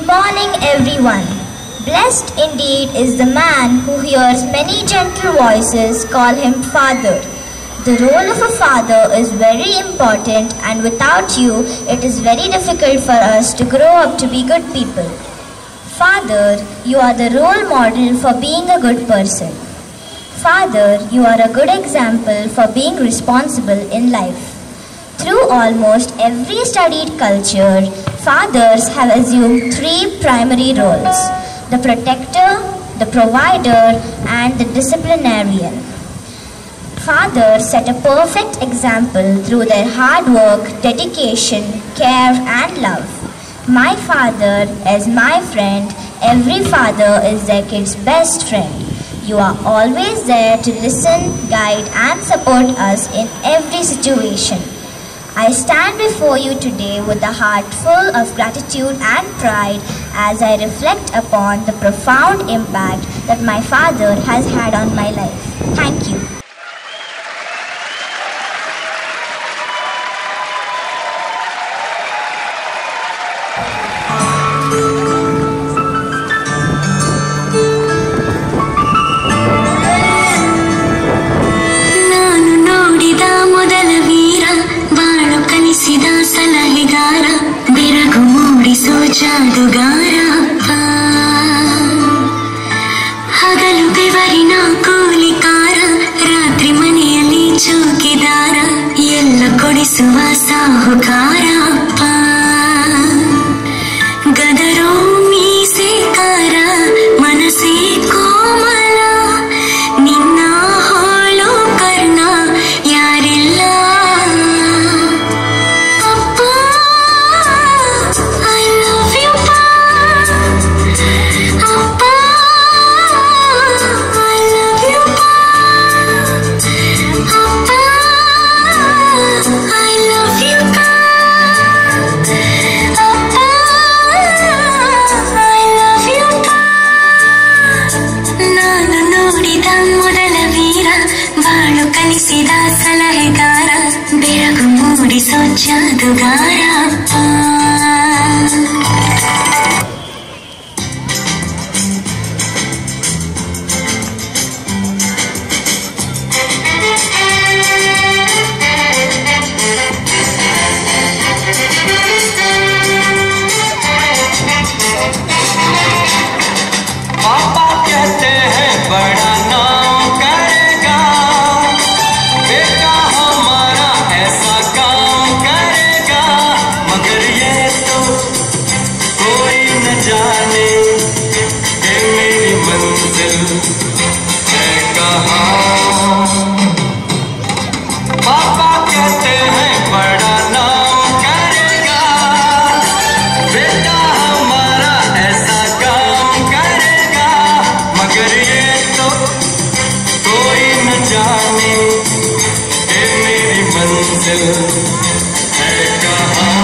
morning, everyone. Blessed indeed is the man who hears many gentle voices call him Father. The role of a father is very important, and without you, it is very difficult for us to grow up to be good people. Father, you are the role model for being a good person. Father, you are a good example for being responsible in life. Through almost every studied culture, fathers have assumed three primary roles: the protector, the provider, and the disciplinarian. Fathers set a perfect example through their hard work, dedication, care, and love. My father is my friend. Every father is their kid's best friend. You are always there to listen, guide, and support us in every situation. I stand before you today with a heart full of gratitude and pride as I reflect upon the profound impact that my father has had on my life. Thank you. ಜಾದುಗಾರ ಹಗಲು ಬೆವರಿನ ಕೂಲಿಕಾರ, ರಾತ್ರಿ ಮನೆಯಲ್ಲಿ ಚೌಕಿದಾರ, ಎಲ್ಲ ಕೊಡಿಸುವ ಸಾಹುಕಾರ. ಗದರೋ ಮೀಸೆಕಾರ, ಮನಸ್ಸೇ ಕೋಮಲ, ನಿನ್ನ ಹೋಳು ಕರ್ಣ ಯಾರಿಲ್ಲ. ಕಲಿಸಿದ ಸಲಹೆಗಾರ, ಬೆಳಗು ಮೂಡಿಸೋ ಜಾದುಗಾರ. पापा कहते हैं बड़ा नाम करेगा, बेटा हमारा ऐसा काम करेगा, मगर ये तो कोई न जाने कि मेरी मंजिल है कहाँ। पापा कहते हैं बड़ा नाम करेगा, बेटा हमारा ऐसा काम करेगा, मगर ये तो कोई न जाने कि मेरी मंजिल है कहाँ।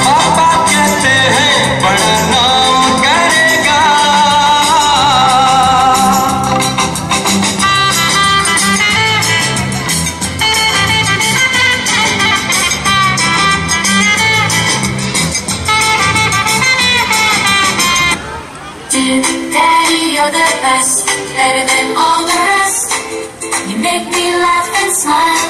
पापा कहते हैं बड़ा नाम करेगा। Daddy, you're the best, better than all the rest. You make me laugh and smile,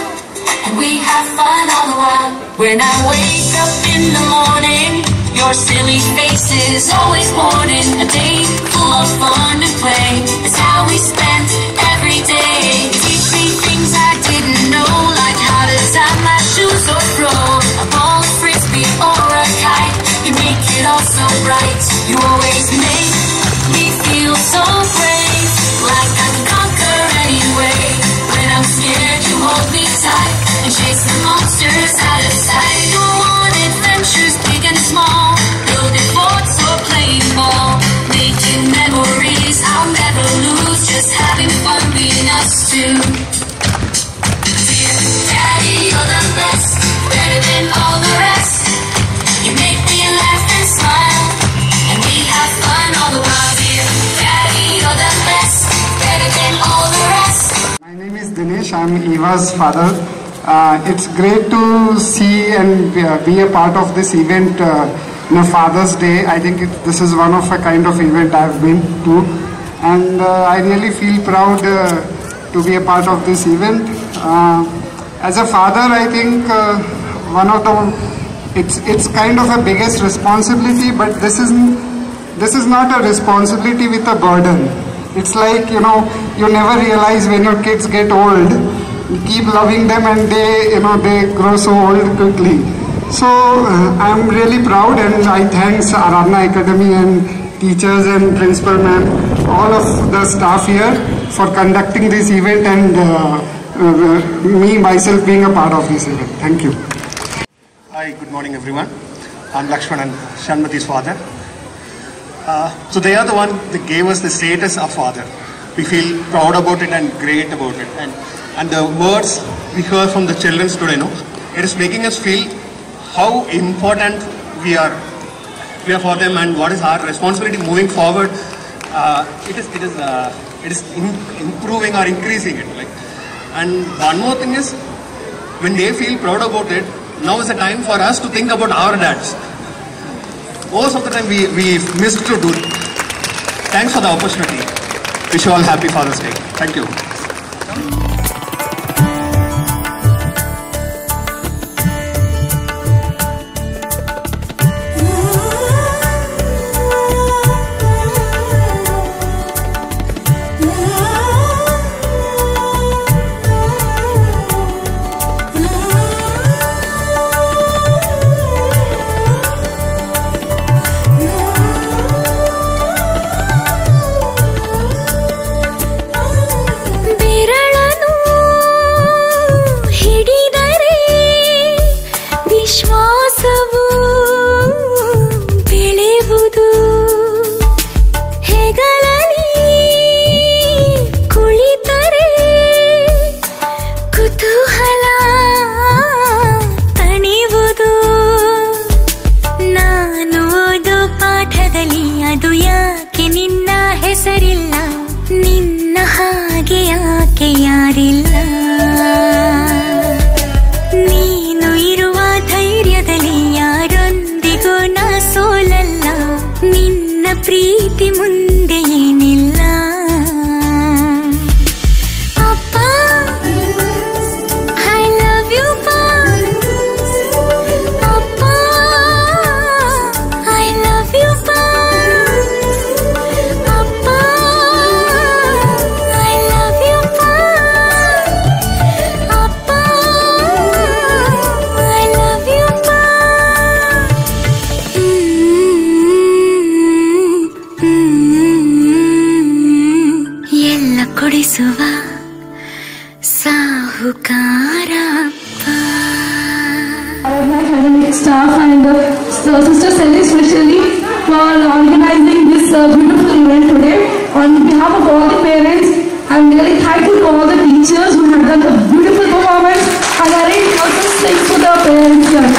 and we have fun all the while. When I wake up in the morning, your silly face is always morning. A day full of fun and play is how we spend every day. You teach me things I didn't know, like how to tie my shoes or throw a ball, a frisbee or a kite. You make it all so bright. You always make me feel so brave, like I can conquer any way. When I'm scared, you hold me tight and chase the monsters out of sight. Go on adventures big and small, building forts or playing ball, making memories I'll never lose, just having fun being us two. Dear Daddy, you're the best, better than all the rest. You make me laugh and smile, and we have fun all the while. Dear Daddy, you're the best, better than all the rest. My name is Dinesh. I'm Eva's father. It's great to see and be a part of this event Father's Day. I think this is one of a kind of event I've been to, and I really feel proud to be a part of this event. As a father, I think one of the it's kind of a biggest responsibility, but this is not a responsibility with a burden. It's like, you never realize when your kids get old, you keep loving them and they grow so old quickly. So I'm really proud, and I thank Aradhana Academy and teachers and principal ma'am, all of the staff here for conducting this event, and me myself being a part of this event. Thank you. Hi, good morning everyone. I'm Lakshman, Shanmati's father. So they are the one that gave us the status of father. We feel proud about it and great about it. And the words we heard from the children today, it is making us feel how important we are for them and what is our responsibility moving forward. It is improving or increasing it. And one more thing is, when they feel proud about it, now is the time for us to think about our dads. Most of the time we missed to do it. Thanks for the opportunity. Wish you all happy Father's Day. Thank you. Staff and Sister Sally especially for organizing this beautiful event today. On behalf of all the parents, I'm really thankful to all the teachers who have done a beautiful performance, and I really also thanks to the parents here.